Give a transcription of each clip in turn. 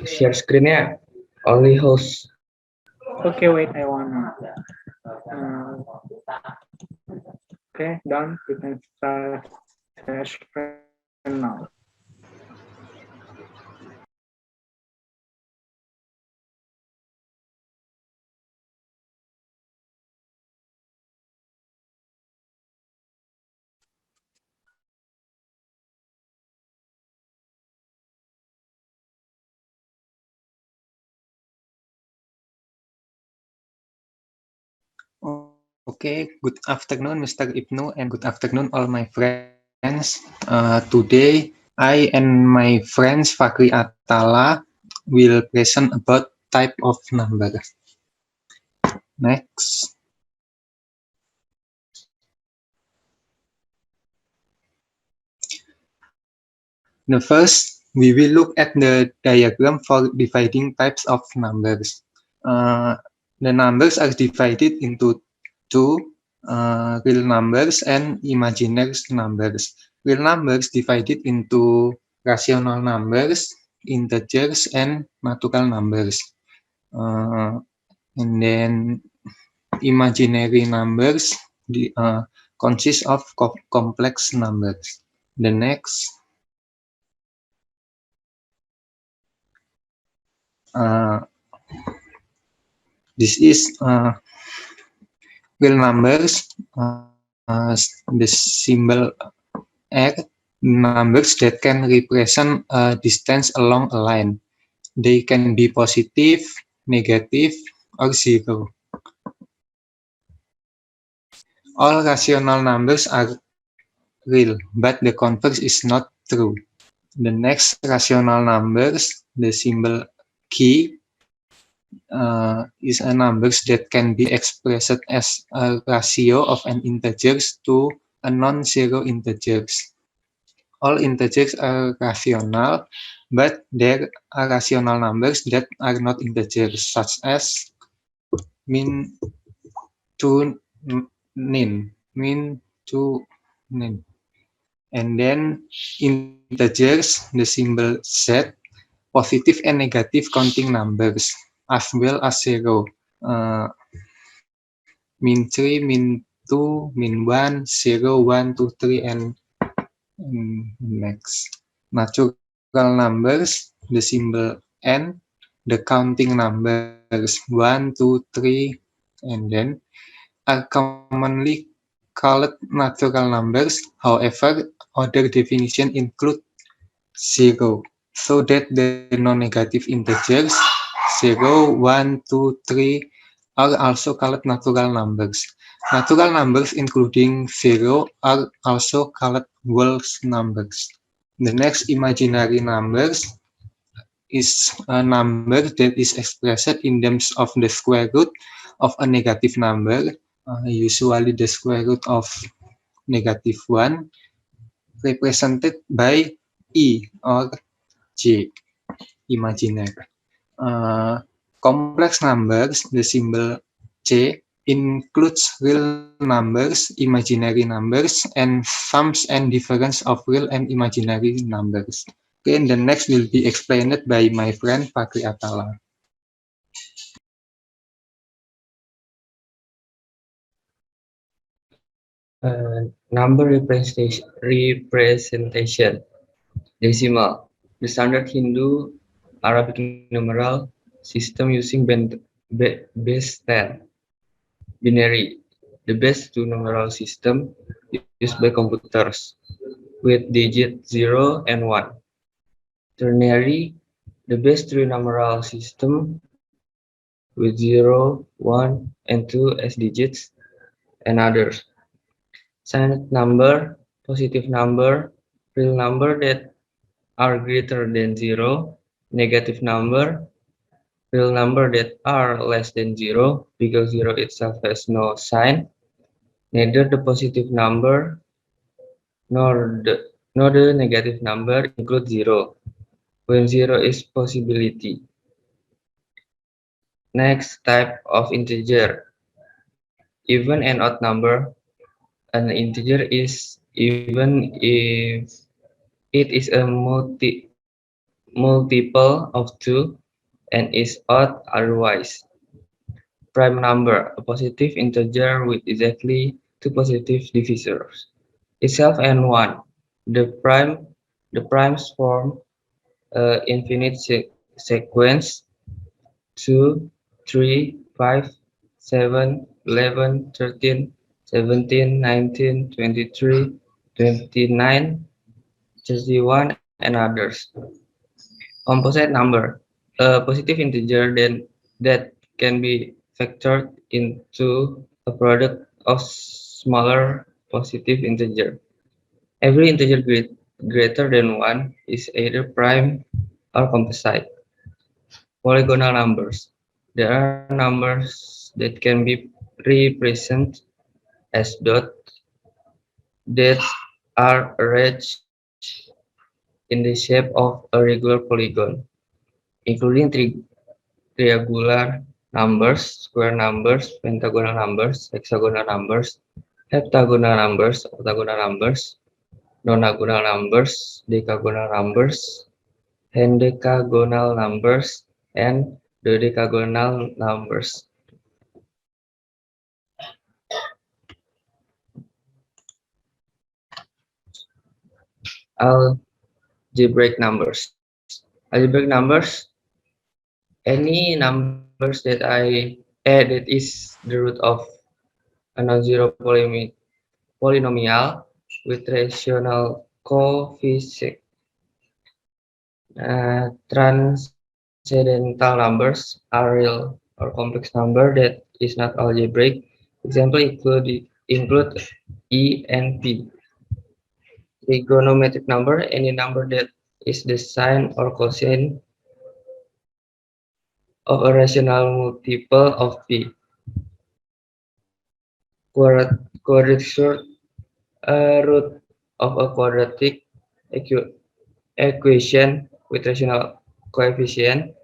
Share screen-nya only host. Okay, wait, I wanna. Okay, done. We can start session now. Okay, good afternoon, Mr. Ibnu, and good afternoon, all my friends. Today, I and my friends Fakri Atala will present about type of number. Next. The first, we will look at the diagram for dividing types of numbers. The numbers are divided into two, real numbers and imaginary numbers. Real numbers divided into rational numbers, integers, and natural numbers. And then imaginary numbers consist of complex numbers. The next, this is real numbers, the symbol R, numbers that can represent a distance along a line. They can be positive, negative, or zero. All rational numbers are real, but the converse is not true. The next rational numbers, the symbol key, is a numbers that can be expressed as a ratio of an integers to a non-zero integers. All integers are rational, but there are rational numbers that are not integers, such as min to nin. And then integers, the symbol Z, positive and negative counting numbers, as well as zero. Min 3, min 2, min 1, 0, 1, 2, 3, and next. Natural numbers, the symbol N, the counting numbers 1, 2, 3, and then are commonly called natural numbers. However, other definitions include zero, so that the non-negative integers 0, 1, 2, 3 are also called natural numbers. Natural numbers including zero are also called whole numbers. The next imaginary numbers is a number that is expressed in terms of the square root of a negative number, usually the square root of negative 1, represented by E or J, imaginary. Complex numbers, the symbol J, includes real numbers, imaginary numbers, and sums and difference of real and imaginary numbers. Okay, and the next will be explained by my friend Fakri Atala. Number representation. Decimal. The standard Hindu Arabic numeral system using base 10. Binary. The base 2 numeral system used by computers with digit 0 and 1. Ternary. The base 3 numeral system with 0, 1, and 2 as digits, and others. Signed number, positive number, real number that are greater than 0, negative number, real number that are less than 0, because 0 itself has no sign, neither the positive number nor the negative number include 0, when 0 is possibility. Next type of integer, even and odd number. An integer is even if it is a multiple of 2 and is odd otherwise. Prime number, a positive integer with exactly two positive divisors, itself and 1. The primes form a infinite sequence 2, 3, 5, 7, 11, 13, 17, 19, 23, 29, 31, and others. Composite number, a positive integer that can be factored into a product of smaller positive integer. Every integer greater than 1 is either prime or composite. Polygonal numbers. There are numbers that can be represented as dots that are arranged in the shape of a regular polygon, including triangular numbers, square numbers, pentagonal numbers, hexagonal numbers, heptagonal numbers, octagonal numbers, nonagonal numbers, decagonal numbers, hendecagonal numbers, and dodecagonal numbers. Algebraic numbers. Algebraic numbers, any numbers that that is the root of a non-zero polynomial with rational coefficient. Transcendental numbers are real or complex number that is not algebraic. Example include E and P. Trigonometric number, any number that is the sine or cosine of a rational multiple of P. Quadrature, a root of a quadratic equation with rational coefficient.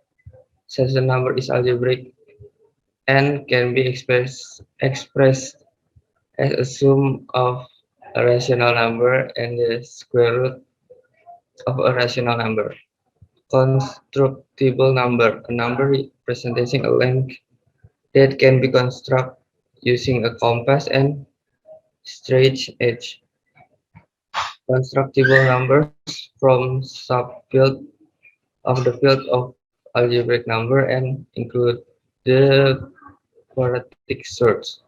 Such a number is algebraic and can be expressed as a sum of a rational number and the square root of a rational number. Constructible number, a number representing a length that can be constructed using a compass and straight edge. Constructible numbers from subfield of the field of algebraic number and include the quadratic sorts.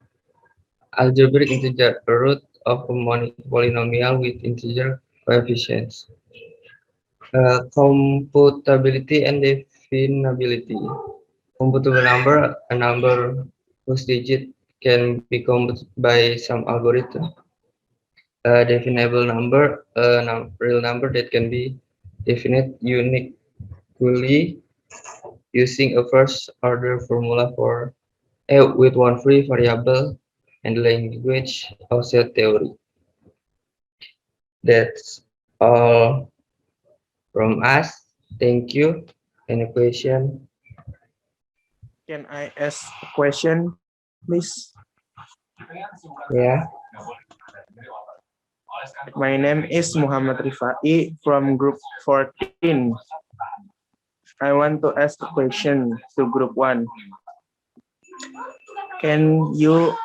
Algebraic integer, a root of a polynomial with integer coefficients. Computability and definability. Computable number, a number whose digit can be computed by some algorithm. A definable number, a real number that can be defined uniquely using a first order formula for with one free variable and language also theory. That's all from us. Thank you. Any question? Can I ask a question, please? Yeah. My name is Muhammad Rifai from group 14. I want to ask a question to group 1. Can you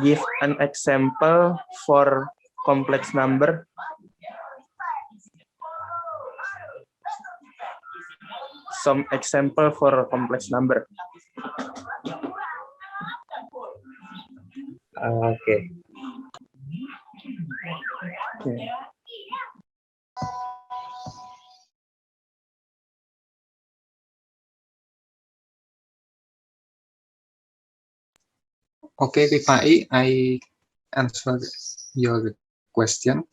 give an example for complex number? Some example for a complex number. Okay. Okay. Okay, Rifai, I answer your question.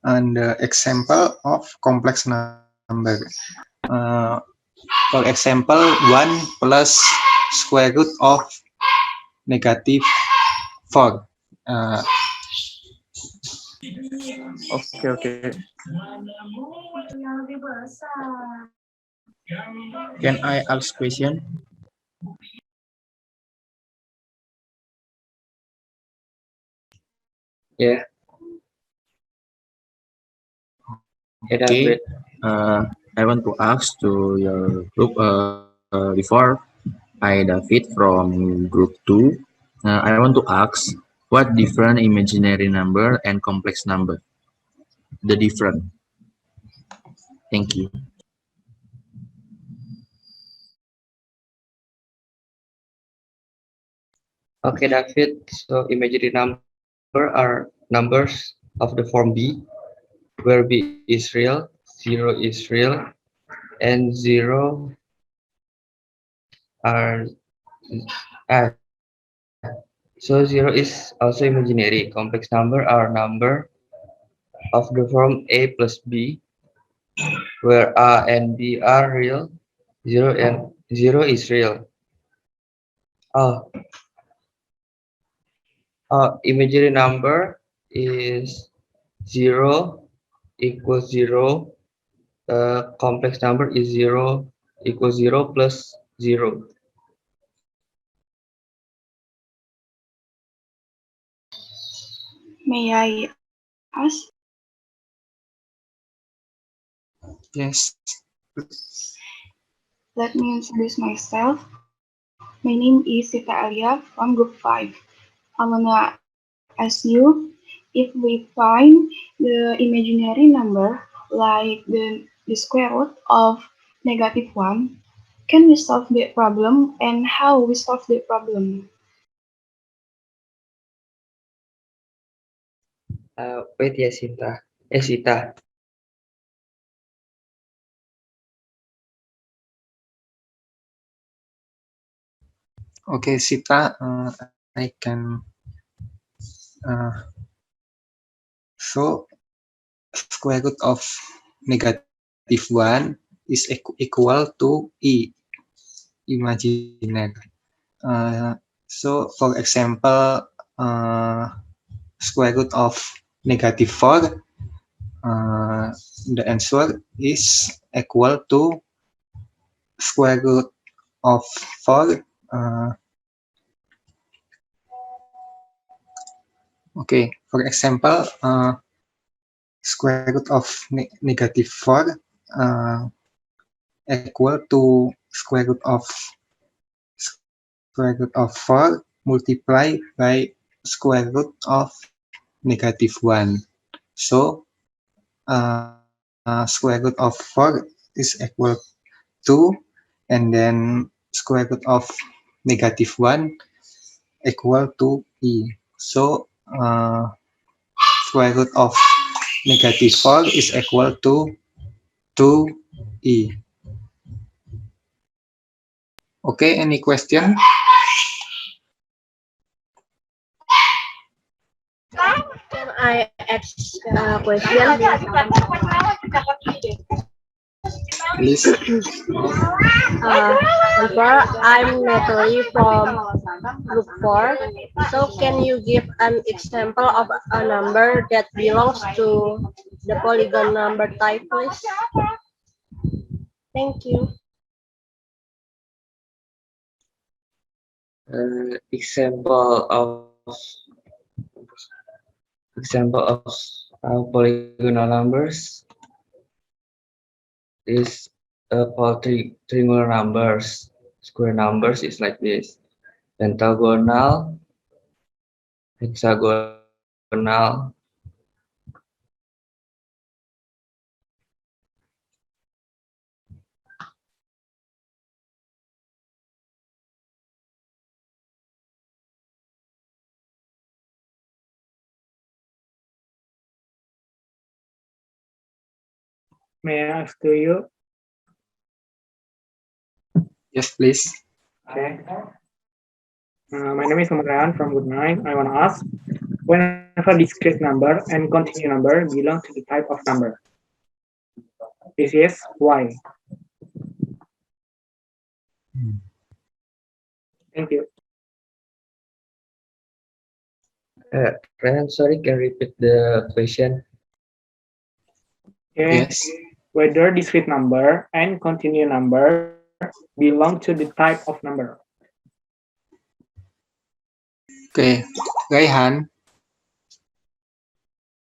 And the example of complex number number. For example, 1 plus square root of negative 4. Okay. Can I ask question? Yeah. Yeah, Okay, David. I want to ask to your group before I David from group 2. I want to ask what different imaginary number and complex number? The different. Thank you. Okay, David. So imaginary number are numbers of the form B, where B is real, 0 is real, and 0 are so 0 is also imaginary. Complex number are number of the form A plus B, where A and B are real, 0 is real. Oh, imaginary number is 0 equals 0. Complex number is 0 equals 0 plus 0. May I ask? Yes. Let me introduce myself. My name is Sita Alia from Group 5. I wanna ask you, if we find the imaginary number like the square root of -1, can we solve the problem and how we solve the problem? Wait ya Sita. Sita. Okay, Sita, I can so square root of -1 is equal to E, imaginary. So for example, square root of -4, the answer is equal to square root of 4. Okay, for example, square root of -4 equal to square root of 4 multiplied by square root of -1. So square root of 4 is equal to, and then square root of -1 equal to E. So square root of -4 is equal to 2E. Okay, any question? Can I ask a question? Please. Before, I'm Natalie from Group 4. So can you give an example of a number that belongs to the polygon number type, please? Thank you. Example of polygonal numbers is triangular numbers. Square numbers is like this: pentagonal, hexagonal. May I ask to you? Yes, please. Okay. My name is Muhammad from Group 9. I want to ask, whenever discrete number and continuous number belong to the type of number? This is Y. Thank you. Rehan, sorry, can you repeat the question? Okay. Yes. Whether discrete number and continuous number belong to the type of number. Okay, Raihan,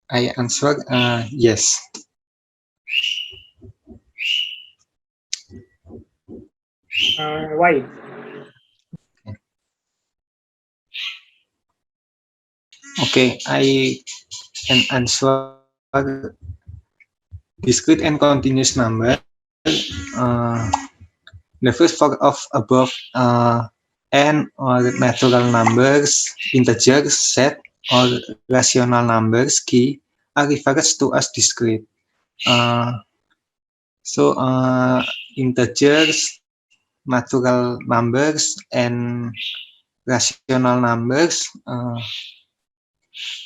I answer yes. Why? Okay, I can answer discrete and continuous number. Uh, the first part of above n or natural numbers, integers, set, or rational numbers, key, are referred to as discrete. So integers, natural numbers, and rational numbers,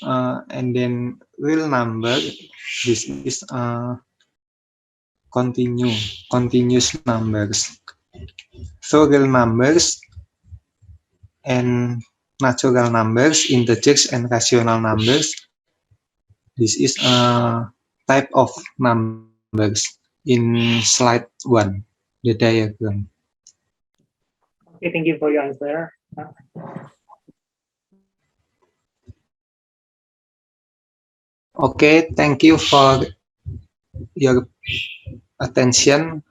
and then real number. This is continuous numbers. So real numbers and natural numbers, integers, and rational numbers. This is a type of numbers in slide 1, the diagram. Okay, thank you for your answer. Okay, thank you for your attention.